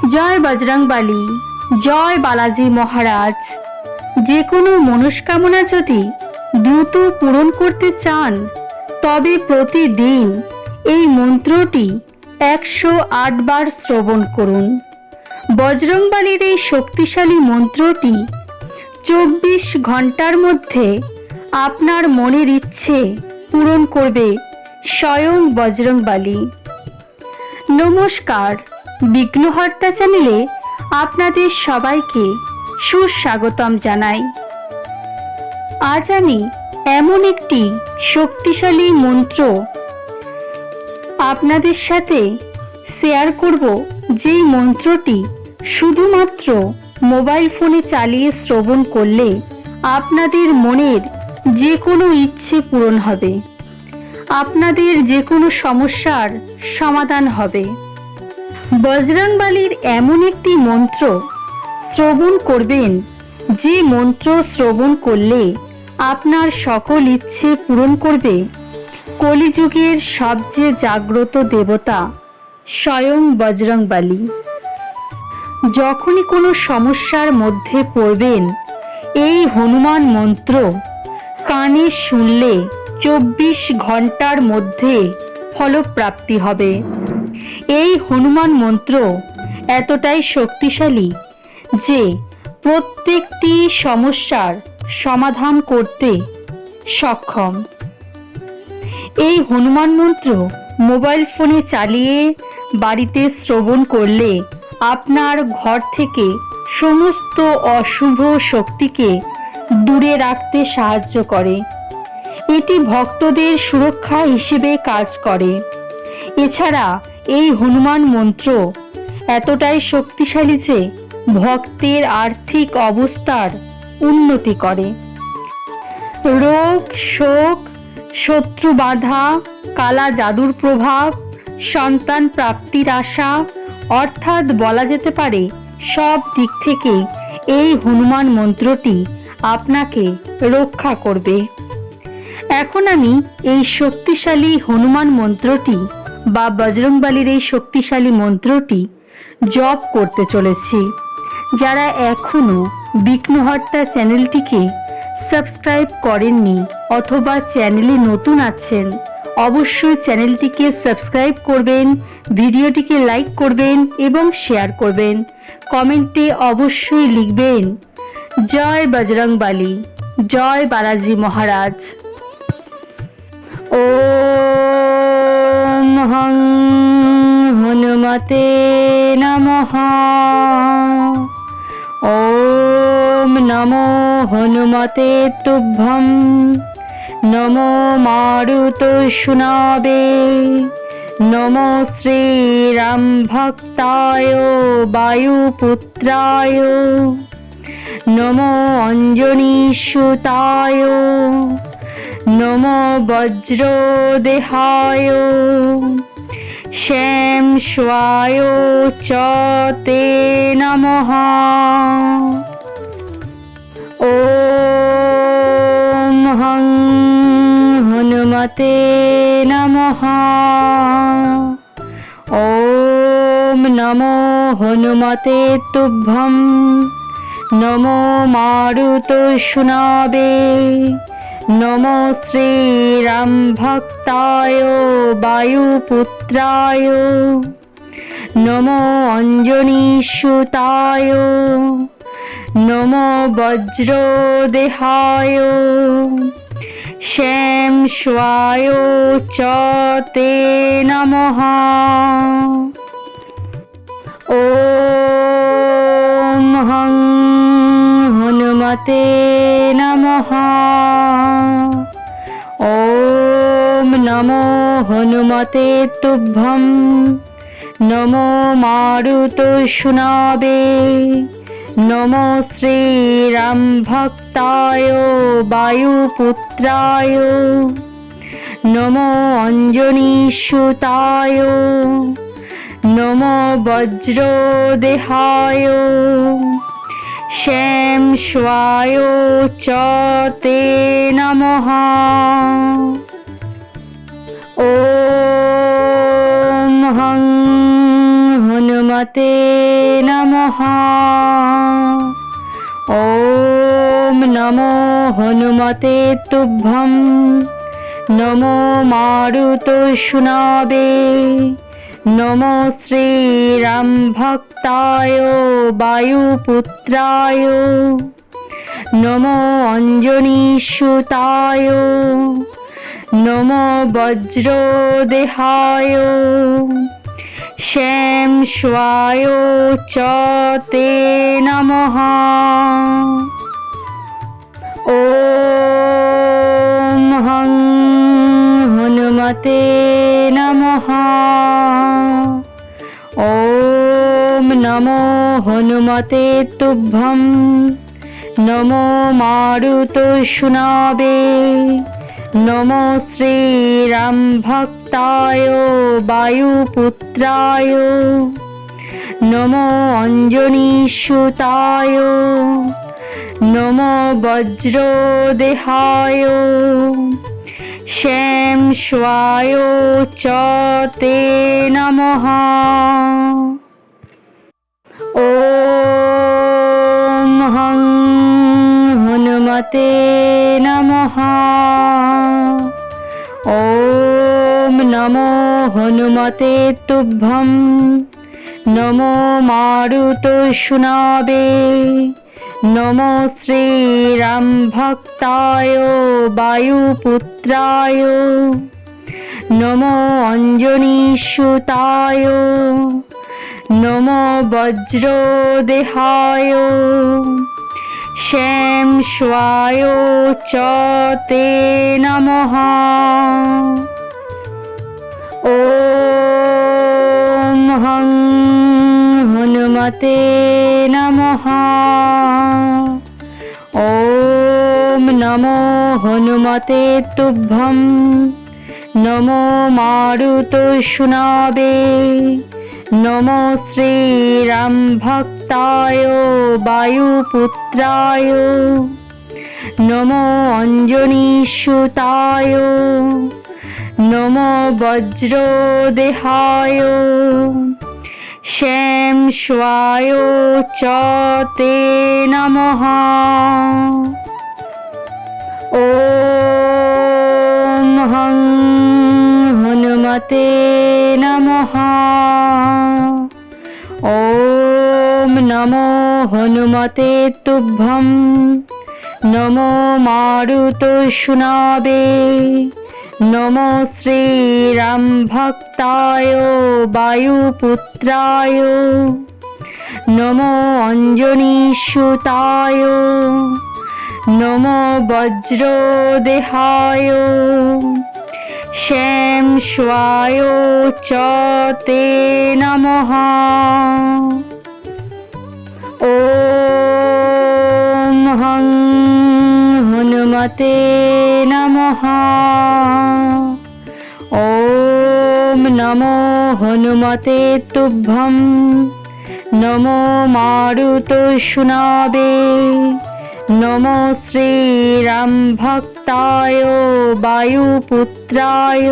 জয় বজরংবলী, জয় বালাজি মহারাজ। যে কোনো মনস্কামনা যদি দ্রুত পূরণ করতে চান তবে প্রতিদিন এই মন্ত্রটি 108 বার শ্রবণ করুন। বজরংবলীর এই শক্তিশালী মন্ত্রটি 24 ঘন্টার মধ্যে আপনার মনের ইচ্ছে পূরণ করবে স্বয়ং বজরংবলী। নমস্কার, বিঘ্নহর্তা চ্যানেলে আপনাদের সবাইকে সুস্বাগতম জানাই। আজ আমি এমন একটি শক্তিশালী মন্ত্র আপনাদের সাথে শেয়ার করব, যেই মন্ত্রটি শুধুমাত্র মোবাইল ফোনে চালিয়ে শ্রবণ করলে আপনাদের মনের যে কোনো ইচ্ছে পূরণ হবে, আপনাদের যে কোনো সমস্যার সমাধান হবে। বজরংবলীর এমন একটি মন্ত্র শ্রবণ করবেন, যে মন্ত্র শ্রবণ করলে আপনার সকল ইচ্ছে পূরণ করবে কলিযুগের সবচেয়ে জাগ্রত দেবতা স্বয়ং বজরংবলী। যখনই কোনো সমস্যার মধ্যে পড়বেন, এই হনুমান মন্ত্র কানে শুনলে 24 ঘন্টার মধ্যে ফলপ্রাপ্তি হবে। এই হনুমান মন্ত্র এতটাই শক্তিশালী যে প্রত্যেকটি সমস্যার সমাধান করতে সক্ষম। এই হনুমান মন্ত্র মোবাইল ফোনে চালিয়ে বাড়িতে শ্রবণ করলে আপনার ঘর থেকে সমস্ত অশুভ শক্তিকে দূরে রাখতে সাহায্য করে। এটি ভক্তদের সুরক্ষা হিসেবে কাজ করে। এছাড়া এই হনুমান মন্ত্র এতটাই শক্তিশালী যে ভক্তের আর্থিক অবস্থার উন্নতি করে। রোগ, শোক, শত্রু বাধা, কালা জাদুর প্রভাব, সন্তান প্রাপ্তির আশা, অর্থাৎ বলা যেতে পারে সব দিক থেকে এই হনুমান মন্ত্রটি আপনাকে রক্ষা করবে। এখন আমি এই শক্তিশালী হনুমান মন্ত্রটি বা বজরংবলীর এই শক্তিশালী মন্ত্রটি জপ করতে চলেছি। যারা এখনও বিঘ্নহর্তা চ্যানেলটিকে সাবস্ক্রাইব করেননি অথবা চ্যানেলে নতুন আছেন, অবশ্যই চ্যানেলটিকে সাবস্ক্রাইব করবেন, ভিডিওটিকে লাইক করবেন এবং শেয়ার করবেন। কমেন্টে অবশ্যই লিখবেন জয় বজরংবলী, জয় বালাজি মহারাজ। ওম হং হনুমতে নমঃ। ওম নমো হনুমতে তুভ্যং। নমো মারুতশুনাবে। নমো শ্রীরাম ভক্তায় বায়ুপুত্রায়। নমো অঞ্জনীসুতায়। নমো বজ্রদেহায়। শ্যাম স্বায় চ তে নমঃ। ওম হং হনুমতে নমঃ। ওম নমো হনুমতে তুভ্যং। নমো মারুতশুনাবে। নমো শ্রীরাম ভক্তায় বায়ুপুত্রায়। নমো অঞ্জনীসুতায়। নমো বজ্রদেহায়। শ্যাম স্বায় চ তে নমঃ। ওম হং হনুমতে নমঃ। ওম নমো হনুমতে তুভ্যং। নমো মারুতশুনাবে। নমো শ্রীরাম ভক্তায় বায়ুপুত্রায়। নমো অঞ্জনীসুতায়। নমো বজ্রদেহায়। শ্যাম স্বায় চ তে নমঃ। ওম হং হনুমতে হনুমতে নমঃ। ওম নমো হনুমতে তুভ্যং। নমো মারুতশুনাবে। নমো শ্রীরাম ভক্তায় বায়ুপুত্রায়। নমো অঞ্জনীসুতায়। নমো বজ্রদেহায়। শ্যাম স্বায় চ তে নমঃ। ওম হং হনুমতে নমঃ। ওম নমো হনুমতে তুভ্যং। নমো মারুতশুনাবে। নমো শ্রীরাম ভক্তায় বায়ুপুত্রায়। নমো অঞ্জনীসুতায়। নমো বজ্রদেহায়। শ্যাম স্বায় চ তে নমঃ। ওম হং হনুমতে নমঃ। ওম নমো হনুমতে তুভ্যং। নমো মারুতশুনাবে। নমো শ্রীরাম ভক্তায় বায়ুপুত্রায়। নমো অঞ্জনীসুতায়। নমো বজ্রদেহায়। শ্যাম স্বায় চ তে নমঃ। ওম হং হনুমতে নমঃ। ওম নমো হনুমতে তুভ্যং। নমো মারুতশুনাবে। নমো শ্রীরাম ভক্তায় বায়ুপুত্রায়। নমো অঞ্জনীসুতায়। নমো বজ্রদেহায়। শ্যাম স্বায় চ তে নমঃ। ওম হং হনুমতে নমঃ। ওম নমো হনুমতে তুভ্যং। নমো মারুতশুনাবে। নমো শ্রীরাম ভক্তায় বায়ুপুত্রায়। নমো অঞ্জনীসুতায়। নমো বজ্রদেহায়। শ্যাম স্বায় চ তে নমঃ। ওম হং হনুমতে নমঃ। ওম নমো হনুমতে তুভ্যং। নমো মারুতশুনাবে। নমো শ্রীরাম ভক্তায় বায়ুপুত্রায়।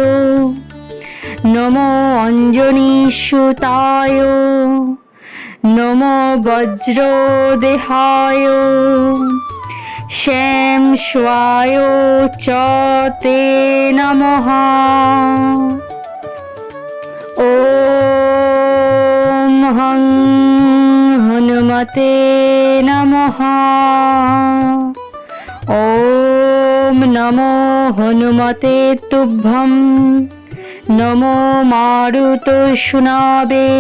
নমো অঞ্জনীসুতায়। নমো বজ্রদেহায়। শ্যাম স্বায় চ তে নমঃ। ওম হং হনুমতে নমঃ। ওম নমো হনুমতে তুভ্যং। নমো মারুতশুনাবে।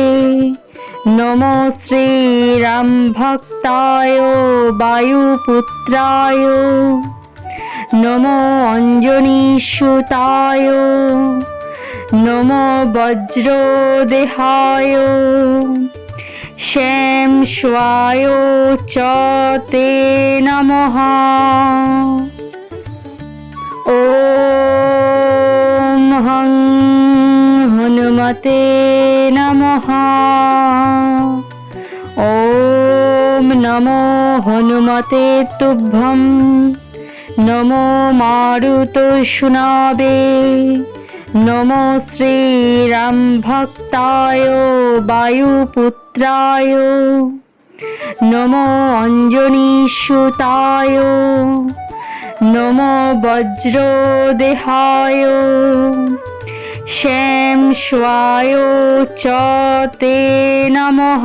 নমো শ্রীরাম ভক্তায় বায়ুপুত্রায়। নমো অঞ্জনীসুতায়। নমো বজ্রদেহায়। শ্যাম স্বায় চ তে নমঃ। ওম হং হনুমতে নমঃ। ওম নমো হনুমতে তুভ্যং। নমো মারুতশুনাবে। নমো শ্রীরাম ভক্তায় বায়ুপুত্রায়। পুত্রায় নমো অঞ্জনীসুতায় নমো বজ্রদেহায় শ্যামস্বায় চ তে নমঃ।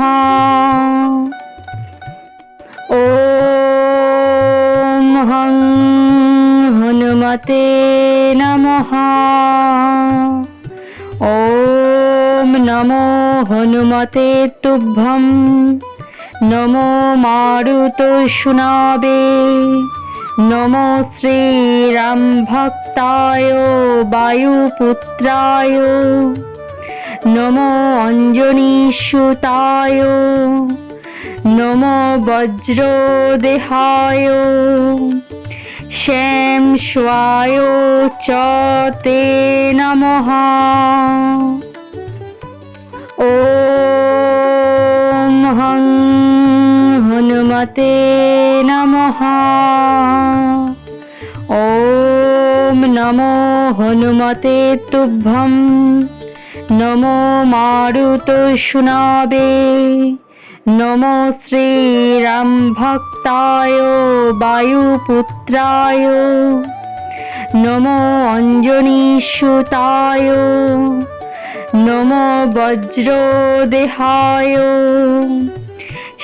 ওম হং হনুমতে নমঃ। ওম নমো হনুমতে তুভ্যং নমো মারুতশুনাবে নমো শ্রীরাম ভক্তায় বায়ুপুত্রায় নমো অঞ্জনীসুতায় নমো বজ্রদেহায় শ্যামস্বায় চ তে নমঃ। ওম হং হনুমতে নমঃ। ওম নমো হনুমতে তুভ্যং নমো মারুতশুনাবে নমো শ্রীরাম ভক্তায় বায়ুপুত্রায় নমো অঞ্জনীসুতায় নমো বজ্রদেহায়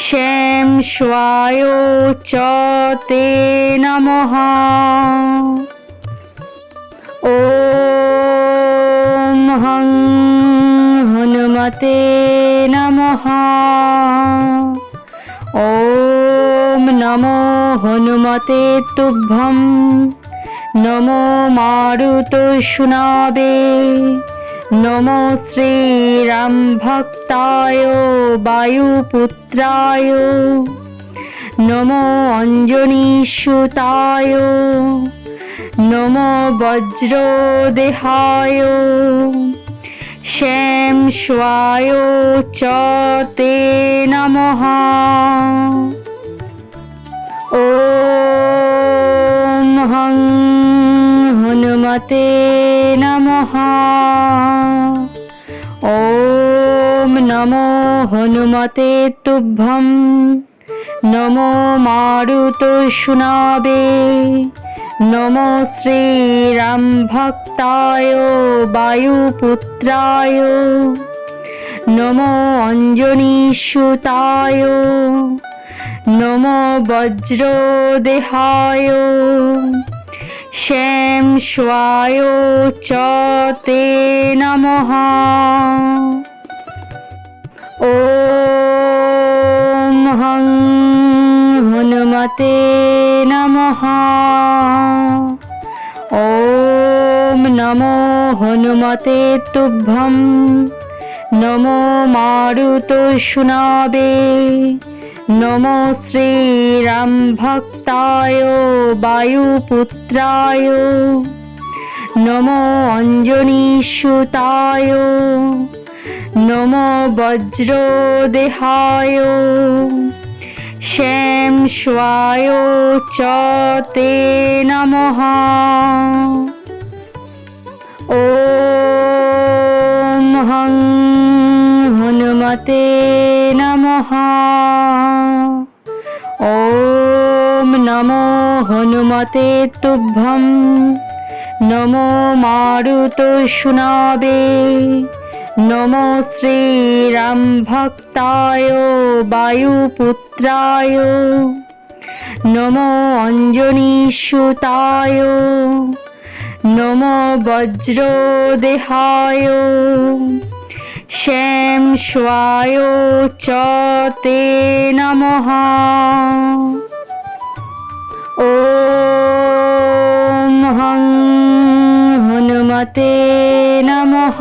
শ্যামস্বায় চ তে নমঃ। ওম হং হনুমতে নমঃ। ওম নমো হনুমতে তুভ্যং নমো মারুতশুনাবে নমো শ্রীরাম ভক্তায় বায়ুপুত্রায় নমো অঞ্জনীসুতায় নমো বজ্রদেহায় শ্যামস্বায় চ তে নমঃ। ওম হং হনুমতে নমঃ। ওম নমো হনুমতে তুভ্যং নমো মারুতশুনাবে নমো শ্রীরাম ভক্তায় বায়ুপুত্রায় নমো অঞ্জনীসুতায় নমো বজ্রদেহায় শ্যামস্বায় চ তে নমঃ। ওম হং হনুমতে নমঃ। ওম নমো হনুমতে তুভ্যং নমো মারুতশুনাবে নমো শ্রীরাম ভক্তায় বায়ুপুত্রায় নমো অঞ্জনীসুতায় নমো বজ্রদেহায় শ্যামস্বায় চ তে নমঃ। ওম হং হনুমতে নমঃ। ওম নমো হনুমতে তুভ্যং নমো মারুতশুনাবে নমো শ্রীরাম ভক্তায় বায়ুপুত্রায় নমো অঞ্জনীসুতায় নমো বজ্রদেহায় শ্যামস্বায় চ তে নমঃ। ওম হং হনুমতে নমঃ।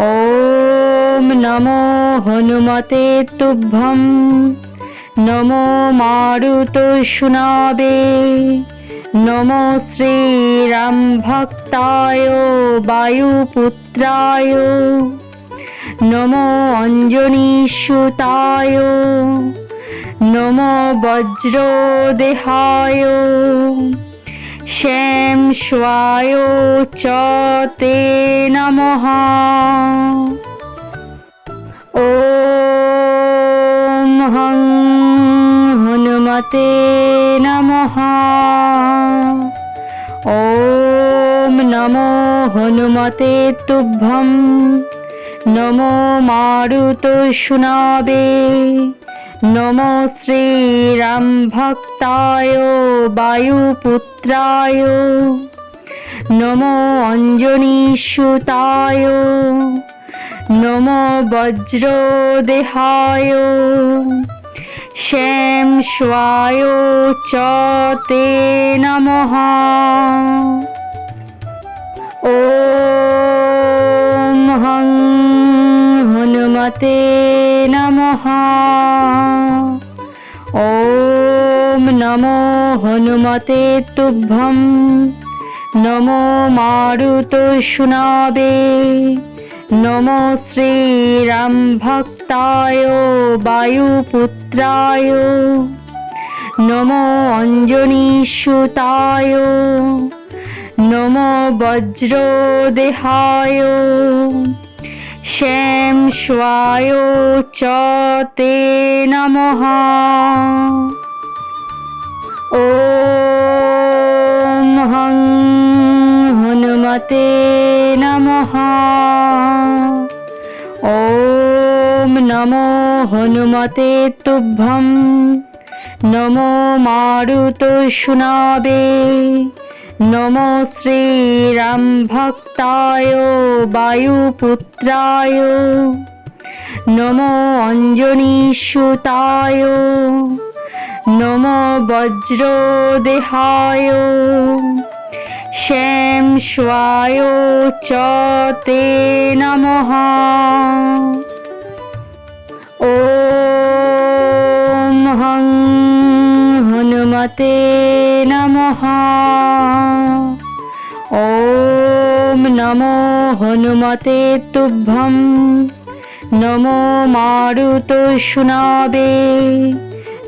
ওম নমো হনুমতে তুভ্যং নমো মারুতশুনাবে নমো শ্রীরাম ভক্তায় বায়ুপুত্রায় নমো অঞ্জনীসুতায় নমো বজ্রদেহায় শ্যামস্বায় চ তে নমঃ। হং হনুমতে নমঃ। ওম নমো হনুমতে তুভ্যং। নমো মারুতশুনাবে। নমো শ্রীরাম ভক্তায় বায়ুপুত্রায়। নমো অঞ্জনীসুতায়। নমো বজ্রদেহায়। শ্যাম স্বায় চ তে নমঃ। ওম হং হনুমতে নমঃ। ওম নমো হনুমতে তুভ্যং। নমো মারুতশুনাবে। নমো শ্রীরাম ভক্তায় বায়ুপুত্রায়। নমো অঞ্জনীসুতায়। নমো বজ্রদেহায়। শ্যাম স্বায় চ তে নমঃ। ওম হং হনুমতে নমঃ। ওম নমো হনুমতে তুভ্যং। নমো মারুতশুনাবে। নমো শ্রীরাম ভক্তায় বায়ুপুত্রায়। নমো অঞ্জনীসুতায়। নমো বজ্রদেহায়। শ্যাম স্বায় চ তে নমঃ। ওম হং হনুমতে নমঃ। ওম নমো হনুমতে তুভ্যং। নমো মারুতশুনাবে।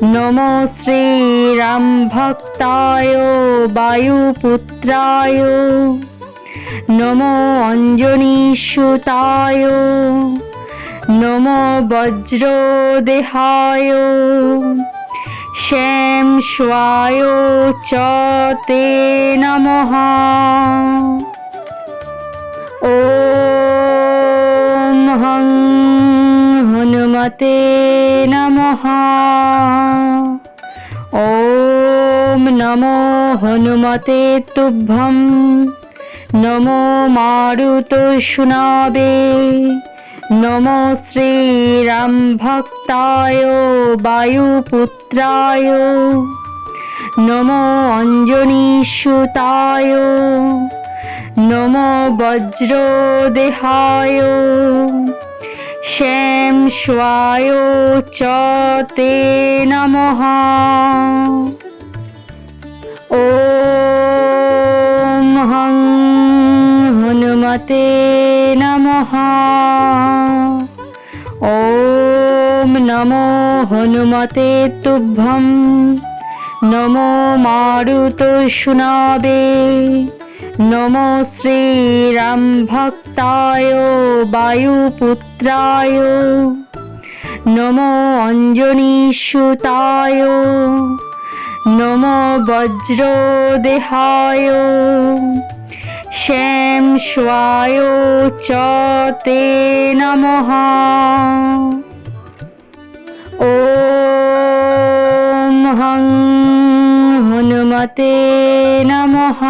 নমো শ্রীরাম ভক্তায় বায়ুপুত্রায়। নমো অঞ্জনীসুতায়। নমো বজ্রদেহায়। শ্যাম স্বায় চ তে নমঃ। ওম হং হনুমতে নমঃ। ওম নমো হনুমতে তুভ্যং। নমো মারুতশুনাবে। নমো শ্রীরাম ভক্তায় বায়ুপুত্রায়। নমো অঞ্জনীসুতায়। নমো বজ্রদেহায়। শ্যাম স্বায় চ তে নমঃ। ওম হং হনুমতে নমঃ। ওম নমো হনুমতে তুভ্যং। নমো মারুতশুনাবে। নমো শ্রীরাম ভক্তায় বায়ুপুত্রায়। নমো অঞ্জনীসুতায়। নমো বজ্রদেহায়। শ্যাম স্বায় চ তে নমঃ। ওম হং হনুমতে নমঃ।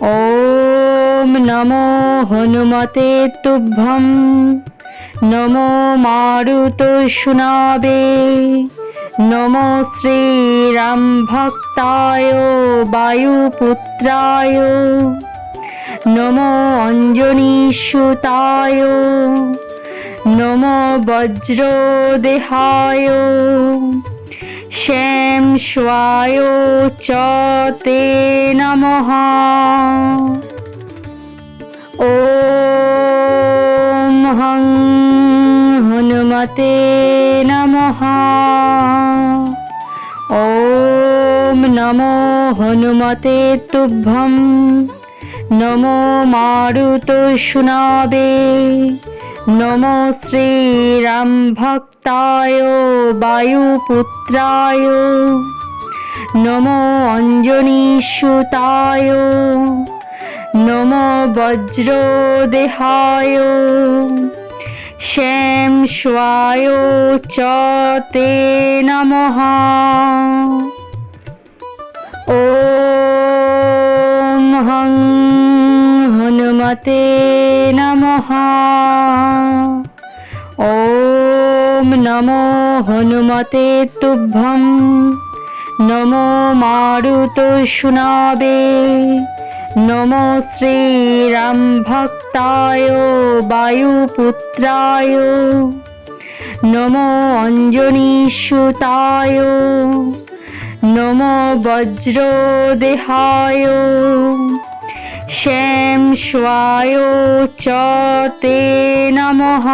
ওম নমো হনুমতে তুভ্যং। নমো মারুতশুনাবে। নমো শ্রীরাম ভক্তায় বায়ুপুত্রায়। নমো অঞ্জনীসুতায়। নমো বজ্রদেহায়। শ্যাম স্বায় চ তে নমঃ। ওম হং হনুমতে নমঃ। ওম নমো হনুমতে তুভ্যং। নমো মারুতশুনাবে। নমো শ্রীরাম ভক্তায় বায়ুপুত্রায় নমো অঞ্জনীসুতায় নমো বজ্রদেহায় শ্যাম স্বায় চ তে নমঃ। ওম হং হনুমতে নমঃ। ওম নমো হনুমতে তুভ্যং। নমো মারুতশুনাবে। নমো শ্রীরাম ভক্তায় বায়ুপুত্রায় নমো অঞ্জনীসুতায় নমো বজ্রদেহায় শ্যাম স্বায় চ তে নমঃ।